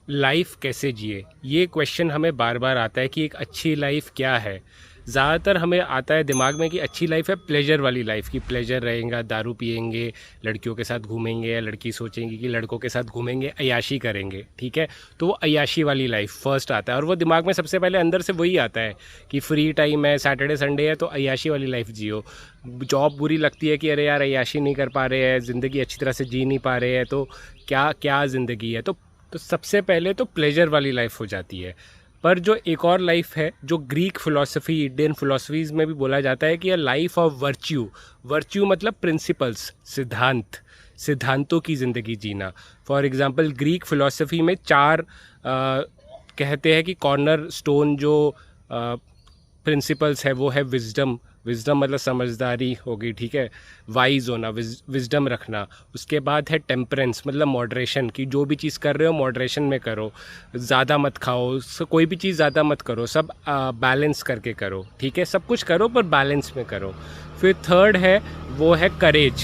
Life कैसे जिए, ये क्वेश्चन हमें बार बार आता है कि एक अच्छी लाइफ क्या है। ज़्यादातर हमें आता है दिमाग में कि अच्छी लाइफ है प्लेजर वाली लाइफ, की प्लेजर रहेगा, दारू पियेंगे, लड़कियों के साथ घूमेंगे, या लड़की सोचेंगी कि लड़कों के साथ घूमेंगे, अय्याशी करेंगे, ठीक है। तो वो अय्याशी वाली लाइफ फर्स्ट आता है, और वो दिमाग में सबसे पहले अंदर से वही आता है कि फ्री टाइम है, सैटरडे संडे है, तो अय्याशी वाली लाइफ जियो। जॉब बुरी लगती है कि अरे यार अय्याशी नहीं कर पा रहे हैं, ज़िंदगी अच्छी तरह से जी नहीं पा रहे हैं, तो क्या क्या ज़िंदगी है। तो सबसे पहले तो प्लेजर वाली लाइफ हो जाती है। पर जो एक और लाइफ है, जो ग्रीक फ़िलॉसफी, इंडियन फ़िलॉसफीज़ में भी बोला जाता है कि यह लाइफ ऑफ वर्च्यू। वर्च्यू मतलब प्रिंसिपल्स, सिद्धांत, सिद्धांतों की ज़िंदगी जीना। फॉर एग्ज़ाम्पल ग्रीक फ़िलॉसफी में चार कहते हैं कि कॉर्नर स्टोन जो प्रिंसिपल्स है वो है विजडम। विजडम मतलब समझदारी होगी, ठीक है, वाइज होना, विजडम रखना। उसके बाद है टेम्परेंस मतलब मॉडरेशन, की जो भी चीज़ कर रहे हो मॉडरेशन में करो, ज़्यादा मत खाओ, कोई भी चीज़ ज़्यादा मत करो, सब बैलेंस करके करो, ठीक है, सब कुछ करो पर बैलेंस में करो। फिर थर्ड है वो है करेज।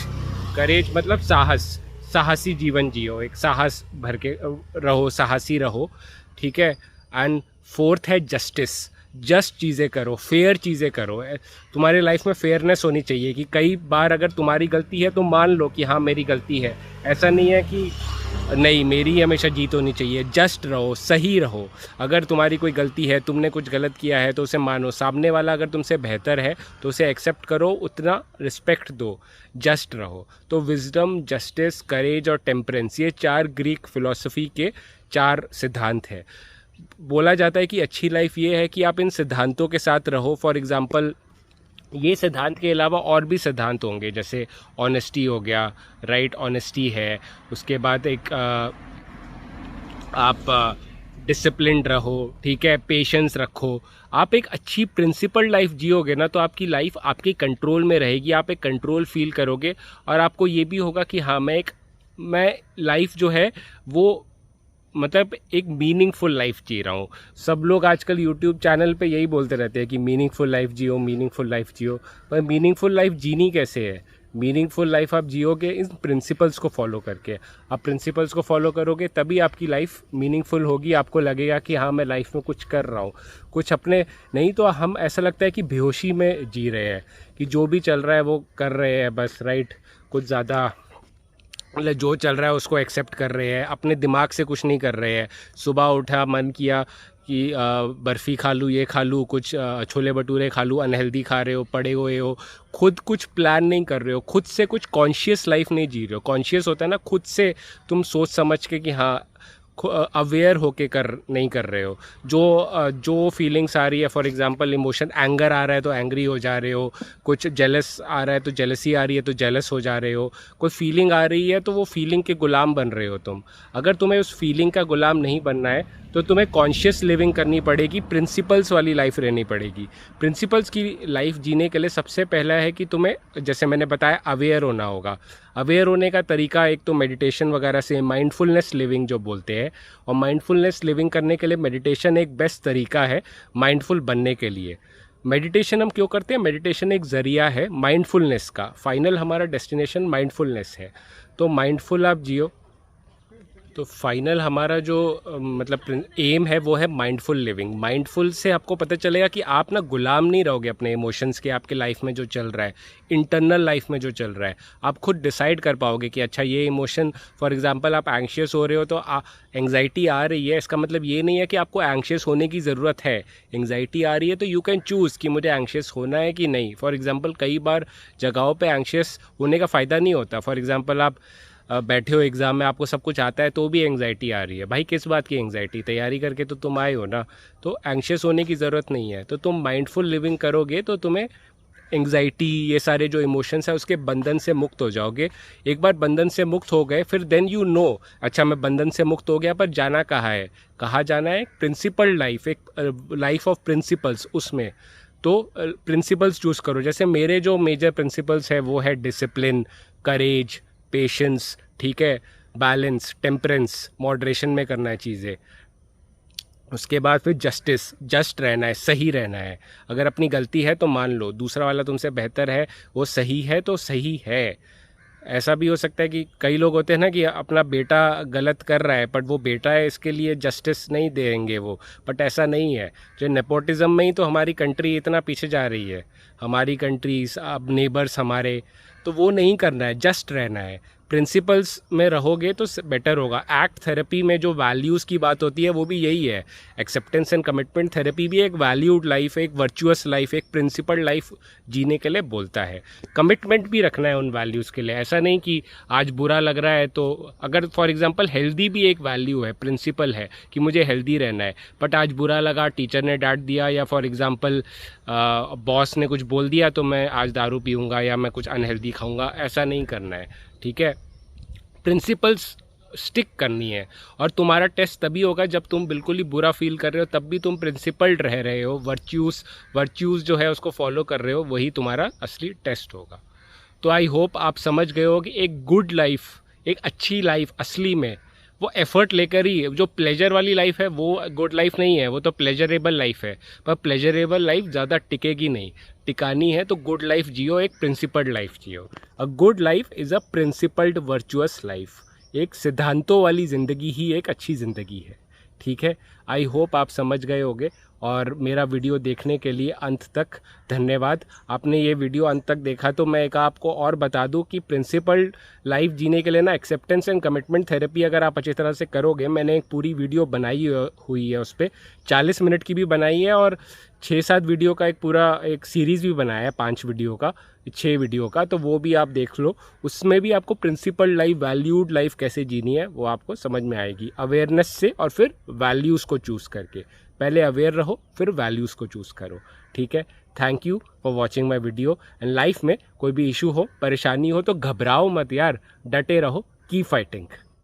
करेज मतलब साहस, साहसी जीवन जियो, एक साहस भर के रहो, साहसी रहो, ठीक है। एंड फोर्थ है जस्टिस। जस्ट चीज़ें करो, फेयर चीज़ें करो। तुम्हारी लाइफ में फेयरनेस होनी चाहिए कि कई बार अगर तुम्हारी गलती है तो मान लो कि हाँ मेरी गलती है, ऐसा नहीं है कि नहीं मेरी हमेशा जीत होनी चाहिए। जस्ट रहो, सही रहो। अगर तुम्हारी कोई गलती है, तुमने कुछ गलत किया है तो उसे मानो, सामने वाला अगर तुमसे बेहतर है तो उसे एक्सेप्ट करो, उतना रिस्पेक्ट दो, जस्ट रहो। तो विजडम, जस्टिस, करेज और टेम्परेंस, ये चार ग्रीक फिलॉसफी के चार सिद्धांत हैं। बोला जाता है कि अच्छी लाइफ ये है कि आप इन सिद्धांतों के साथ रहो। फॉर एग्ज़ाम्पल ये सिद्धांत के अलावा और भी सिद्धांत होंगे, जैसे ऑनेस्टी हो गया, राइट, ऑनेस्टी है। उसके बाद एक आप डिसिप्लिन्ड रहो, ठीक है, पेशेंस रखो। आप एक अच्छी प्रिंसिपल्ड लाइफ जियोगे ना तो आपकी लाइफ आपके कंट्रोल में रहेगी, आप एक कंट्रोल फील करोगे, और आपको ये भी होगा कि हाँ मैं लाइफ जो है वो मतलब एक मीनिंगफुल लाइफ जी रहा हूँ। सब लोग आजकल यूट्यूब चैनल पे यही बोलते रहते हैं कि मीनिंगफुल लाइफ जियो, मीनिंगफुल लाइफ जियो। पर मीनिंगफुल लाइफ जीनी कैसे है? मीनिंगफुल लाइफ आप जियोगे इन प्रिंसिपल्स को फॉलो करके। आप प्रिंसिपल्स को फॉलो करोगे तभी आपकी लाइफ मीनिंगफुल होगी। आपको लगेगा कि हाँ मैं लाइफ में कुछ कर रहा हूँ, कुछ अपने, नहीं तो हम ऐसा लगता है कि बेहोशी में जी रहे हैं, कि जो भी चल रहा है वो कर रहे हैं बस, राइट। कुछ ज़्यादा मतलब जो चल रहा है उसको एक्सेप्ट कर रहे हैं, अपने दिमाग से कुछ नहीं कर रहे हैं। सुबह उठा, मन किया कि बर्फ़ी खा लूँ, ये खा लूँ, कुछ छोले भटूरे खा लूँ, अनहेल्दी खा रहे हो, पड़े हुए हो, खुद कुछ प्लान नहीं कर रहे हो, खुद से कुछ कॉन्शियस लाइफ नहीं जी रहे हो। कॉन्शियस होता है ना, खुद से तुम सोच समझ के कि हाँ अवेयर होके नहीं कर रहे हो। जो फीलिंग्स आ रही है, फॉर एग्जांपल इमोशन, एंगर आ रहा है तो एंग्री हो जा रहे हो, कुछ जेलस आ रहा है तो जेलसी आ रही है तो जेलस हो जा रहे हो, कोई फीलिंग आ रही है तो वो फीलिंग के गुलाम बन रहे हो तुम। अगर तुम्हें उस फीलिंग का गुलाम नहीं बनना है तो तुम्हें कॉन्शियस लिविंग करनी पड़ेगी, प्रिंसिपल्स वाली लाइफ रहनी पड़ेगी। प्रिंसिपल्स की लाइफ जीने के लिए सबसे पहला है कि तुम्हें, जैसे मैंने बताया, अवेयर होना होगा। अवेयर होने का तरीका एक तो मेडिटेशन वगैरह से, माइंडफुलनेस लिविंग जो बोलते हैं, और माइंडफुलनेस लिविंग करने के लिए मेडिटेशन एक बेस्ट तरीका है माइंडफुल बनने के लिए। मेडिटेशन हम क्यों करते हैं? मेडिटेशन एक ज़रिया है माइंडफुलनेस का, फाइनल हमारा डेस्टिनेशन माइंडफुलनेस है। तो माइंडफुल आप जियो। तो फाइनल हमारा जो मतलब एम है वो है माइंडफुल लिविंग। माइंडफुल से आपको पता चलेगा कि आप ना गुलाम नहीं रहोगे अपने इमोशंस के, आपके लाइफ में जो चल रहा है, इंटरनल लाइफ में जो चल रहा है, आप खुद डिसाइड कर पाओगे कि अच्छा ये इमोशन, फॉर एग्जांपल आप एंग्शियस हो रहे हो तो एंग्जाइटी आ रही है, इसका मतलब ये नहीं है कि आपको एंग्शियस होने की ज़रूरत है। एंग्जाइटी आ रही है तो यू कैन चूज़ कि मुझे एंग्शियस होना है कि नहीं। फॉर एग्जांपल कई बार जगहों पे एंग्शियस होने का फ़ायदा नहीं होता। फॉर एग्जांपल आप बैठे हो एग्ज़ाम में, आपको सब कुछ आता है तो भी एंग्जाइटी आ रही है, भाई किस बात की एंग्जाइटी? तैयारी करके तो तुम आए हो ना, तो एंग्शियस होने की ज़रूरत नहीं है। तो तुम माइंडफुल लिविंग करोगे तो तुम्हें एंग्जाइटी, ये सारे जो इमोशंस है उसके बंधन से मुक्त हो जाओगे। एक बार बंधन से मुक्त हो गए फिर देन यू नो, अच्छा मैं बंधन से मुक्त हो गया पर जाना कहाँ है? कहाँ जाना है? प्रिंसिपल लाइफ, एक लाइफ ऑफ प्रिंसिपल्स, उसमें तो प्रिंसिपल्स चूज़ करो। जैसे मेरे जो मेजर प्रिंसिपल्स है वो है डिसिप्लिन, करेज, पेशेंस, ठीक है, बैलेंस, टेम्परेंस, मॉडरेशन में करना है चीज़ें। उसके बाद फिर जस्टिस, जस्ट रहना है, सही रहना है। अगर अपनी गलती है तो मान लो, दूसरा वाला तुमसे बेहतर है, वो सही है तो सही है। ऐसा भी हो सकता है कि कई लोग होते हैं ना कि अपना बेटा गलत कर रहा है बट वो बेटा है इसके लिए जस्टिस नहीं देंगे वो, बट ऐसा नहीं है। जो नेपोटिज्म में ही तो हमारी कंट्री इतना पीछे जा रही है, हमारी कंट्रीज, अब नेबर्स हमारे, तो वो नहीं करना है, जस्ट रहना है, प्रिंसिपल्स में रहोगे तो बेटर होगा। एक्ट थेरेपी में जो वैल्यूज़ की बात होती है वो भी यही है। एक्सेप्टेंस एंड कमिटमेंट थेरेपी भी एक वैल्यूड लाइफ, एक वर्चुअस लाइफ, एक प्रिंसिपल लाइफ जीने के लिए बोलता है। कमिटमेंट भी रखना है उन वैल्यूज़ के लिए। ऐसा नहीं कि आज बुरा लग रहा है तो, अगर फॉर एग्जांपल हेल्दी भी एक वैल्यू है, प्रिंसिपल है कि मुझे हेल्दी रहना है, बट आज बुरा लगा, टीचर ने डांट दिया या फॉर एग्जांपल बॉस ने कुछ बोल दिया तो मैं आज दारू पीऊँगा या मैं कुछ अनहेल्दी खाऊँगा, ऐसा नहीं करना है। ठीक है, प्रिंसिपल्स स्टिक करनी है। और तुम्हारा टेस्ट तभी होगा जब तुम बिल्कुल ही बुरा फील कर रहे हो, तब भी तुम प्रिंसिपल्ड रह रहे हो, वर्च्यूज़ जो है उसको फॉलो कर रहे हो, वही तुम्हारा असली टेस्ट होगा। तो आई होप आप समझ गए हो कि एक गुड लाइफ, एक अच्छी लाइफ असली में वो एफर्ट लेकर ही, जो प्लेजर वाली लाइफ है वो गुड लाइफ नहीं है, वो तो प्लेजरेबल लाइफ है। पर प्लेजरेबल लाइफ ज़्यादा टिकेगी नहीं, टिकानी है तो गुड लाइफ जियो, एक principled life Jio. A good life is a principled virtuous life. एक सिद्धांतों वाली ज़िंदगी ही एक अच्छी ज़िंदगी है। ठीक है, आई होप आप समझ गए होंगे। और मेरा वीडियो देखने के लिए अंत तक धन्यवाद। आपने ये वीडियो अंत तक देखा तो मैं एक आपको और बता दूं कि प्रिंसिपल लाइफ जीने के लिए ना एक्सेप्टेंस एंड कमिटमेंट थेरेपी अगर आप अच्छी तरह से करोगे, मैंने एक पूरी वीडियो बनाई हुई है, उस पर 40 मिनट की भी बनाई है और 6-7 वीडियो का एक पूरा एक सीरीज़ भी बनाया है, 5 वीडियो का, 6 वीडियो का, तो वो भी आप देख लो। उसमें भी आपको प्रिंसिपल लाइफ, वैल्यूड लाइफ कैसे जीनी है वो आपको समझ में आएगी, अवेयरनेस से और फिर वैल्यूज़ को चूज़ करके। पहले अवेयर रहो फिर वैल्यूज़ को चूज़ करो। ठीक है, thank you for watching my video. And life में कोई भी इशू हो, परेशानी हो तो घबराओ मत यार, डटे रहो, कीप फाइटिंग।